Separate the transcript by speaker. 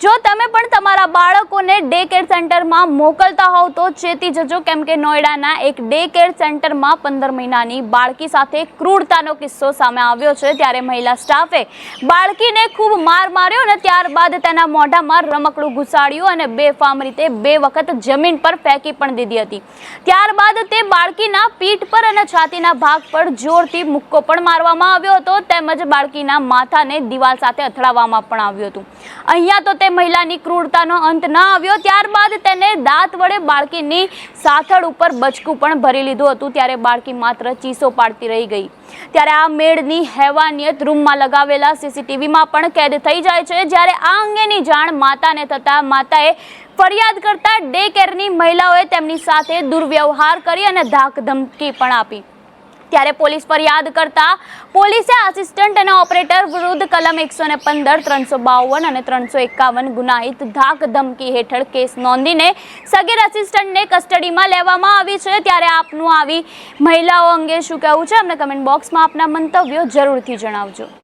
Speaker 1: જો તમે પણ તમારા બાળકોને ડે કેર સેન્ટરમાં મોકલતા હોવ તો ચેતી જજો, કેમ કે નોઈડાના એક ડે કેર સેન્ટરમાં 15 મહિનાની બાળકી સાથે ક્રૂરતાનો કિસ્સો સામે આવ્યો છે। ત્યારે મહિલા સ્ટાફે બાળકીને ખૂબ માર માર્યો અને ત્યારબાદ તેના મોઢામાં રમકડું ઘુસાડ્યું અને બેફામ રીતે 2 વખત જમીન પર ફેંકી પણ દીધી હતી। ત્યારબાદ તે બાળકીના પીઠ પર અને છાતીના ભાગ પર જોરથી મુક્કો પણ મારવામાં આવ્યો હતો, તેમજ બાળકીના માથાને દિવાલ સાથે અથડાવવામાં પણ આવ્યું હતું। અહીંયા તો મહિલાની ક્રૂરતાનો અંત ન આવ્યો, ત્યારબાદ તેને દાંત વડે બાળકીની સાથળ ઉપર બચકું પણ ભરી લીધું હતું। ત્યારે બાળકી માત્ર ચીસો પાડતી રહી ગઈ। ત્યારે આ મેળની હેવાનિયત રૂમમાં લગાવેલા સીસીટીવીમાં પણ કેદ થઈ જાય છે। જ્યારે આ અંગેની જાણ માતાને થતા માતાએ ફરિયાદ કરતા ડે કેરની મહિલાઓએ તેમની સાથે દુર્વ્યવહાર કરી અને ધાક ધમકી પણ આપી। ત્યારે પોલીસ ફરિયાદ કરતા પોલીસે આસિસ્ટન્ટ અને ઓપરેટર વિરુદ્ધ કલમ 115, 352 અને 351 ગુનાહિત ધાક ધમકી હેઠળ કેસ નોંધીને સગીર આસિસ્ટન્ટને કસ્ટડીમાં લેવામાં આવી છે। ત્યારે આપનું આવી મહિલાઓ અંગે શું કહેવું છે, અમને કમેન્ટ બોક્સમાં આપના મંતવ્યો જરૂરથી જણાવજો।